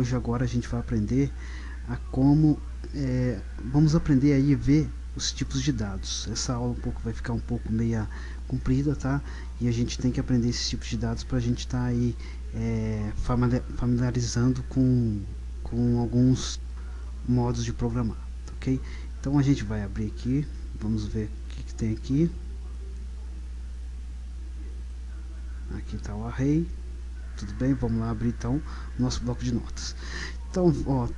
hoje agora a gente vai aprender a como vamos aprender aí a ver os tipos de dados. Essa aula vai ficar um pouco meia comprida, tá? E a gente tem que aprender esses tipos de dados para a gente estar aí familiarizando com alguns modos de programar, ok? Então a gente vai abrir aqui, vamos ver o que tem aqui. Aqui está o array, tudo bem? Vamos lá abrir então o nosso bloco de notas. Então, ó,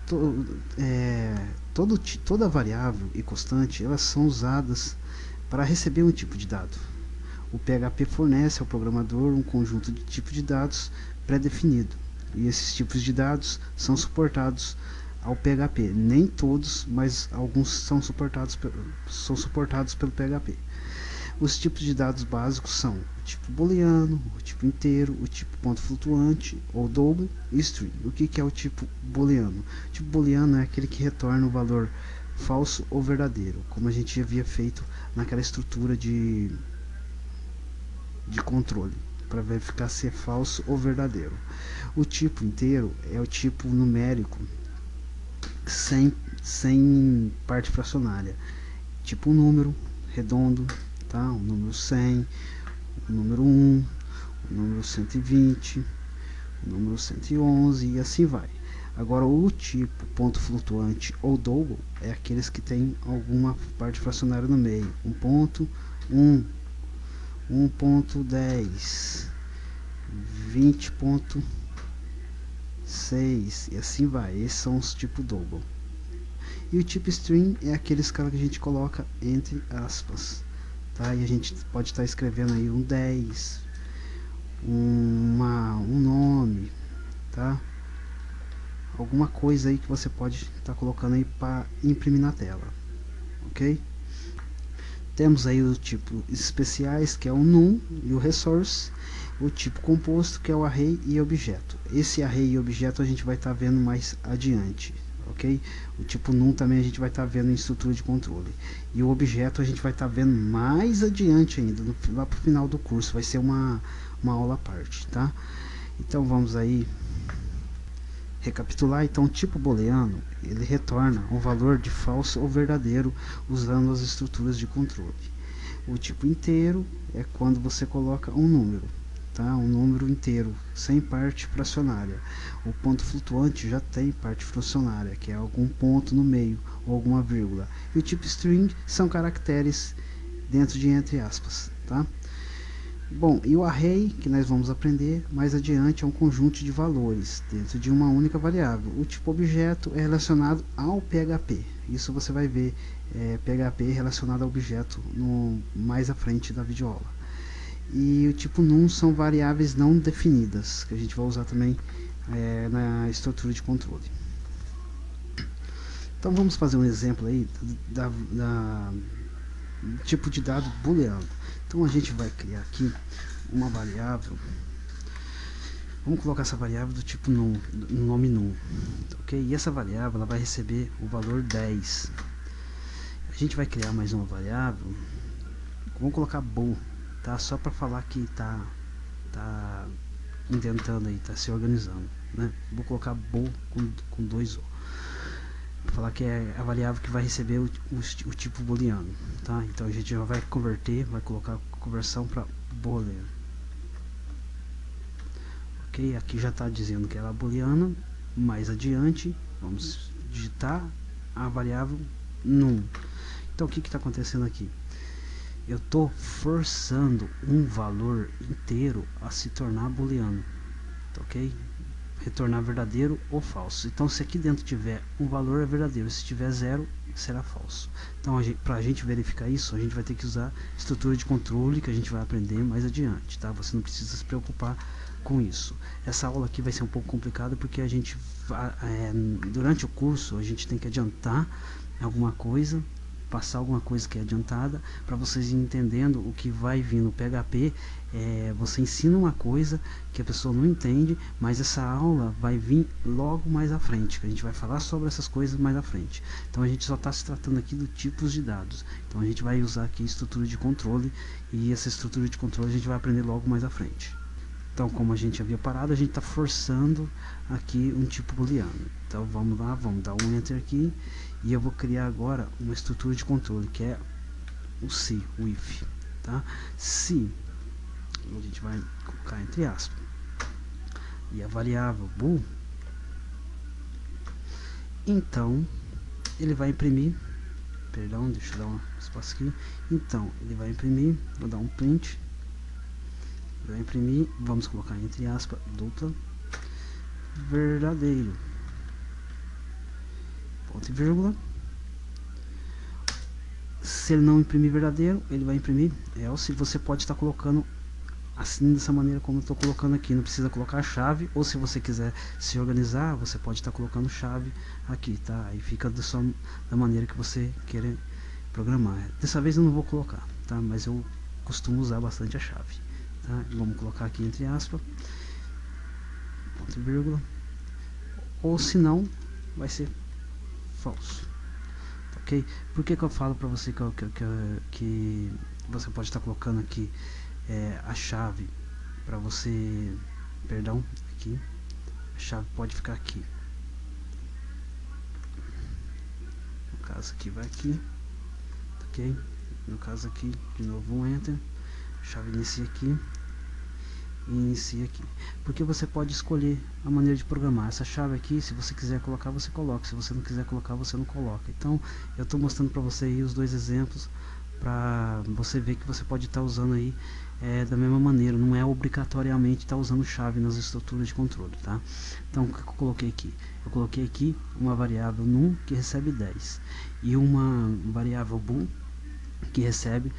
toda variável e constante, elas são usadas para receber um tipo de dado. O PHP fornece ao programador um conjunto de tipos de dados pré-definido, e esses tipos de dados são suportados ao PHP. Nem todos, mas alguns são suportados pelo PHP. Os tipos de dados básicos são o tipo booleano, o tipo inteiro, o tipo ponto flutuante ou double e string. O que é o tipo booleano? O tipo booleano é aquele que retorna o valor falso ou verdadeiro, como a gente havia feito naquela estrutura de controle, para verificar se é falso ou verdadeiro. O tipo inteiro é o tipo numérico sem parte fracionária, tipo um número redondo, tá? O número 100, o número 1, o número 120, o número 111 e assim vai. Agora o tipo ponto flutuante ou double é aqueles que tem alguma parte fracionária no meio, 1.1, 1.10, 20.6 e assim vai. Esses são os tipos double. E o tipo string é aqueles que a gente coloca entre aspas, tá? E a gente pode estar escrevendo aí um 10, um nome, tá? Alguma coisa aí que você pode estar colocando aí para imprimir na tela, ok? Temos aí os tipos especiais, que é o num e o resource, o tipo composto, que é o array e objeto. Esse array e objeto a gente vai estar vendo mais adiante, ok? O tipo num também a gente vai estar vendo em estrutura de controle, e o objeto a gente vai estar vendo mais adiante ainda, lá para o final do curso, vai ser uma aula à parte, tá? Então vamos aí recapitular. Então o tipo booleano, ele retorna um valor de falso ou verdadeiro usando as estruturas de controle. O tipo inteiro é quando você coloca um número, tá? Um número inteiro, sem parte fracionária. O ponto flutuante já tem parte fracionária, que é algum ponto no meio ou alguma vírgula. E o tipo string são caracteres dentro de entre aspas, tá? Bom, e o array, que nós vamos aprender mais adiante, é um conjunto de valores dentro de uma única variável. O tipo objeto é relacionado ao PHP. Isso você vai ver PHP relacionado ao objeto mais à frente da videoaula. E o tipo num são variáveis não definidas, que a gente vai usar também na estrutura de controle. Então vamos fazer um exemplo aí do tipo de dado booleano. Então a gente vai criar aqui uma variável. Vamos colocar essa variável do tipo num, nome num, ok? E essa variável ela vai receber o valor 10. A gente vai criar mais uma variável. Vamos colocar bool, tá? Só para falar que tá intentando aí, tá se organizando, né? Vou colocar bool com 2 O. Falar que é a variável que vai receber o tipo booleano, tá? Então a gente já vai converter, vai colocar a conversão para boolean, ok? Aqui já está dizendo que ela é booleana. Mais adiante vamos digitar a variável num. Então o que está acontecendo aqui? Eu estou forçando um valor inteiro a se tornar booleano, ok? Retornar verdadeiro ou falso. Então se aqui dentro tiver um valor é verdadeiro, se tiver 0 será falso. Então para a gente verificar isso, a gente vai ter que usar estrutura de controle, que a gente vai aprender mais adiante, tá? Você não precisa se preocupar com isso. Essa aula aqui vai ser um pouco complicada, porque a gente durante o curso a gente tem que adiantar alguma coisa, passar alguma coisa que é adiantada, para vocês entendendo o que vai vir no PHP. Você ensina uma coisa que a pessoa não entende, mas essa aula vai vir logo mais à frente, que a gente vai falar sobre essas coisas mais à frente. Então a gente só está se tratando aqui do tipos de dados. Então a gente vai usar aqui estrutura de controle, e essa estrutura de controle a gente vai aprender logo mais à frente. Então, como a gente havia parado, a gente está forçando aqui um tipo booleano. Então vamos lá, vamos dar um enter aqui, e eu vou criar agora uma estrutura de controle, que é o se, o if, tá? Se, a gente vai colocar entre aspas, e a variável bool, então ele vai imprimir, perdão, deixa eu dar um espaço aqui, então ele vai imprimir, vou dar um print, vai imprimir, vamos colocar entre aspas, dupla, verdadeiro, ponto e vírgula. Se ele não imprimir verdadeiro, ele vai imprimir else. Você pode estar colocando assim, dessa maneira como eu estou colocando aqui, não precisa colocar a chave, ou se você quiser se organizar, você pode estar colocando chave aqui, tá? Aí fica da maneira que você querer programar. Dessa vez eu não vou colocar, tá? Mas eu costumo usar bastante a chave, tá? Vamos colocar aqui entre aspas, ponto e vírgula, ou se não, vai ser falso. Ok? Por que eu falo para você que você pode estar colocando aqui a chave para você, perdão, aqui a chave pode ficar aqui, no caso aqui vai aqui, ok? No caso aqui, de novo um enter, a chave inicia aqui e inicia aqui, porque você pode escolher a maneira de programar essa chave aqui. Se você quiser colocar, você coloca, se você não quiser colocar, você não coloca. Então eu estou mostrando para você aí os dois exemplos, para você ver que você pode estar usando aí da mesma maneira, não é obrigatoriamente estar usando chave nas estruturas de controle, tá? Então o que eu coloquei aqui? Eu coloquei aqui uma variável num que recebe 10 e uma variável bool que recebe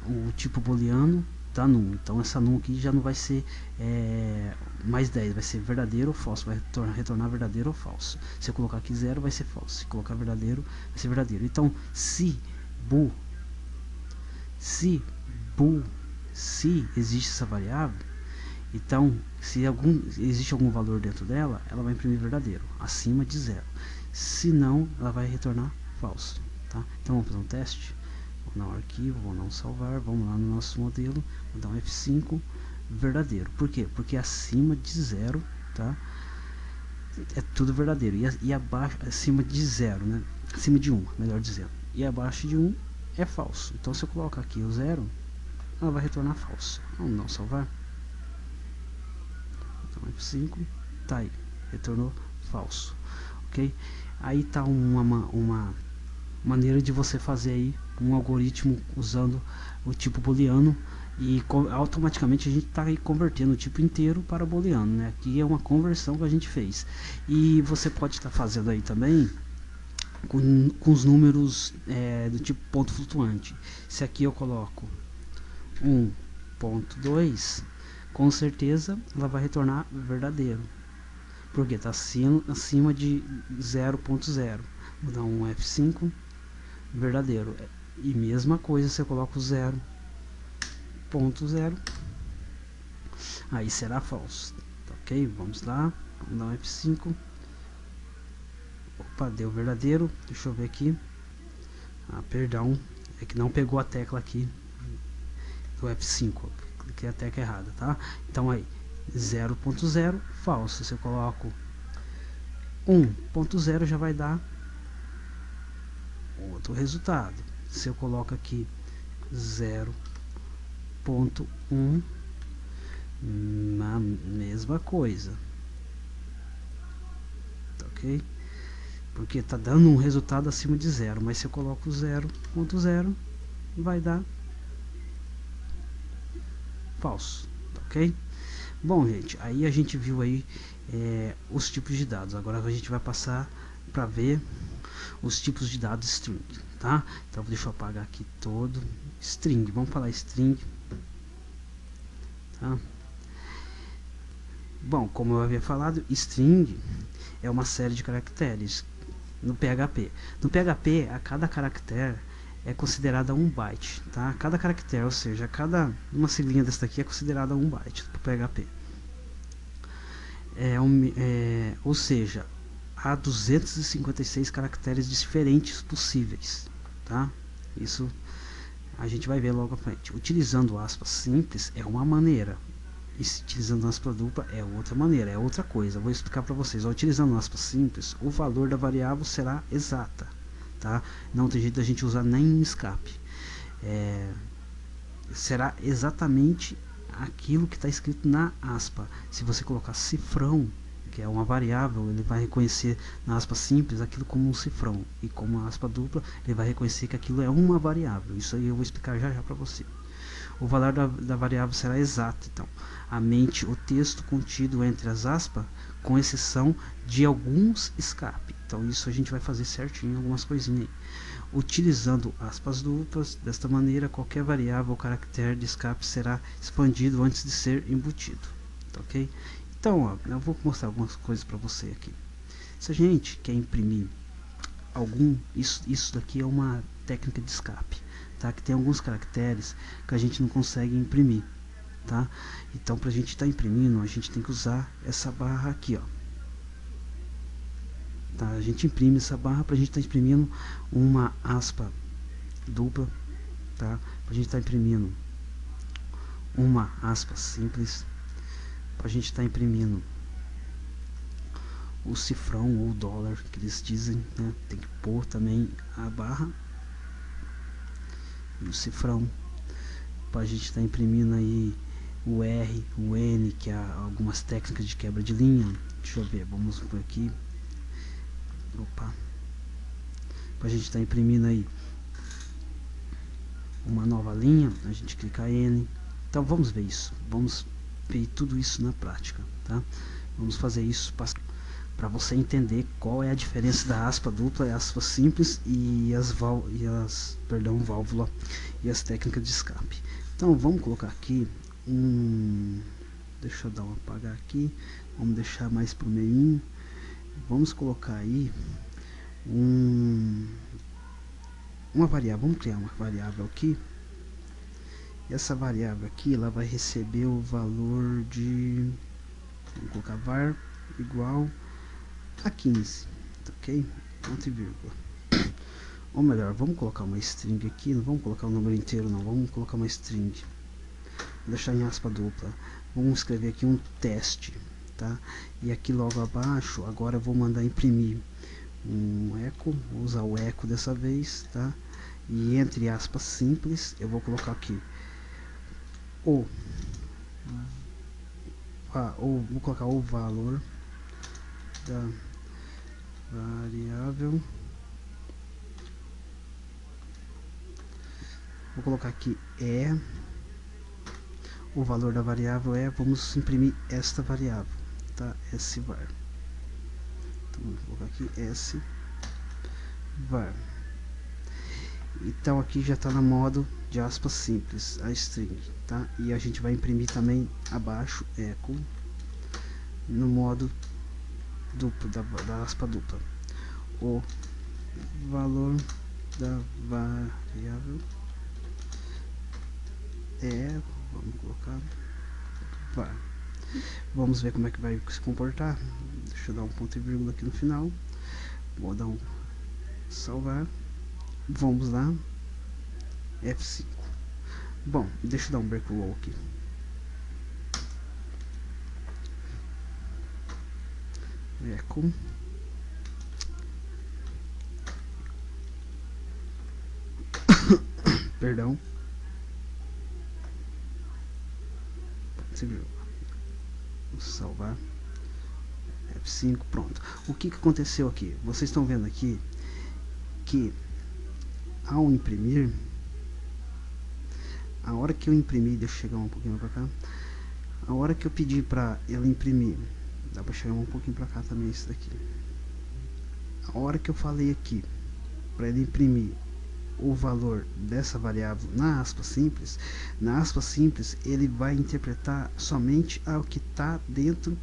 o tipo booleano da num. Então essa num aqui já não vai ser mais 10, vai ser verdadeiro ou falso, vai retornar verdadeiro ou falso. Se eu colocar aqui 0, vai ser falso, se colocar verdadeiro, vai ser verdadeiro. Então se existe essa variável, então se existe algum valor dentro dela, ela vai imprimir verdadeiro, acima de 0. Se não, ela vai retornar falso, tá? Então vamos fazer um teste. Vou dar um arquivo, vou não salvar, vamos lá no nosso modelo, vou dar um F5, verdadeiro. Por quê? Porque acima de 0, tá? É tudo verdadeiro, e abaixo, acima de 0, né? Acima de 1, melhor dizendo, e abaixo de 1 é falso. Então se eu colocar aqui o 0, ela vai retornar falso. Vamos não salvar. Então F5, tá aí, retornou falso, ok? Aí tá uma maneira de você fazer aí um algoritmo usando o tipo booleano, e automaticamente a gente está aí convertendo o tipo inteiro para booleano, né? Aqui é uma conversão que a gente fez, e você pode estar fazendo aí também com os números do tipo ponto flutuante. Se aqui eu coloco 1.2, com certeza ela vai retornar verdadeiro, porque está acima de 0.0. Vou dar um F5, verdadeiro. E mesma coisa se eu coloco 0.0, aí será falso, ok? Vamos lá, vamos dar um F5. Opa, deu verdadeiro. Deixa eu ver aqui. Perdão, é que não pegou a tecla aqui do F5, cliquei a tecla errada, tá? Então aí 0.0 falso. Se eu coloco 1.0, já vai dar outro resultado. Se eu coloco aqui 0.1, na mesma coisa, ok? Porque está dando um resultado acima de 0, mas se eu coloco 0.0, vai dar falso, ok? Bom, gente, aí a gente viu aí os tipos de dados. Agora a gente vai passar para ver os tipos de dados string, tá? Então deixa eu apagar aqui todo string. Vamos falar string, tá? Bom, como eu havia falado, string é uma série de caracteres no PHP. No PHP, a cada caractere é considerada um byte, tá? Cada caractere, ou seja, uma siglinha dessa aqui é considerada um byte para o PHP. Ou seja, há 256 caracteres diferentes possíveis, tá? Isso a gente vai ver logo à frente. Utilizando aspas simples é uma maneira, E se utilizando aspa dupla é outra maneira, é outra coisa. Eu vou explicar para vocês. Utilizando aspa simples, o valor da variável será exata, tá? Não tem jeito da gente usar nem escape. Será exatamente aquilo que está escrito na aspa. Se você colocar cifrão, que é uma variável, ele vai reconhecer na aspa simples aquilo como um cifrão, e como a aspa dupla ele vai reconhecer que aquilo é uma variável. Isso aí eu vou explicar já já para você. O valor da variável será exato, então aumente o texto contido entre as aspas, com exceção de alguns escape. Então isso a gente vai fazer certinho, algumas coisinhas aí. Utilizando aspas duplas, desta maneira qualquer variável ou caractere de escape será expandido antes de ser embutido, tá, ok? Então, ó, eu vou mostrar algumas coisas para você aqui. Se a gente quer imprimir isso daqui é uma técnica de escape, tá? Que tem alguns caracteres que a gente não consegue imprimir, tá? Então, para a gente estar imprimindo, a gente tem que usar essa barra aqui, ó. Tá? A gente imprime essa barra para a gente estar imprimindo uma aspa dupla, tá? Para a gente estar imprimindo uma aspa simples, para a gente estar imprimindo o cifrão ou dólar que eles dizem, né? Tem que pôr também a barra e o cifrão, para a gente estar imprimindo aí o R, o N, que é algumas técnicas de quebra de linha. Deixa eu ver, vamos por aqui. Opa, para a gente estar imprimindo aí uma nova linha, a gente clica N. Então vamos ver isso, vamos ver tudo isso na prática, tá? Vamos fazer isso para você entender qual é a diferença da aspa dupla e aspa simples e válvula e as técnicas de escape. Então vamos colocar aqui deixa eu dar um apagar aqui, vamos deixar mais pro meio. Vamos colocar aí uma variável, vamos criar uma variável aqui, e essa variável aqui ela vai receber o valor de, vamos colocar var igual a 15, tá, ok? Ponto e vírgula. Ou melhor, vamos colocar uma string aqui, não vamos colocar o número inteiro não, vamos colocar uma string, vou deixar em aspa dupla, vamos escrever aqui um teste, tá? E aqui logo abaixo, agora eu vou mandar imprimir um eco, vou usar o eco dessa vez, tá? E entre aspas simples, eu vou colocar aqui vou colocar o valor da variável, vou colocar aqui o valor da variável vamos imprimir esta variável, tá? S-var. Então vou colocar aqui S-var. Então aqui já está no modo de aspas simples, a string, tá? E a gente vai imprimir também abaixo eco no modo duplo da aspa dupla. O valor da variável vamos colocar var. Vamos ver como é que vai se comportar. Deixa eu dar um ponto e vírgula aqui no final. Vou dar um salvar. Vamos lá. F5. Bom, deixa eu dar um break roll aqui. Echo. Perdão. Vou salvar. F5, pronto. O que aconteceu aqui? Vocês estão vendo aqui que ao imprimir, a hora que eu imprimir, deixa eu chegar um pouquinho para cá, a hora que eu pedi para ela imprimir, dá para chegar um pouquinho para cá também isso daqui, a hora que eu falei aqui para ele imprimir o valor dessa variável na aspa simples, ele vai interpretar somente ao que está dentro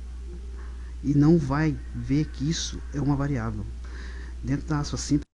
e não vai ver que isso é uma variável. Dentro da aspa simples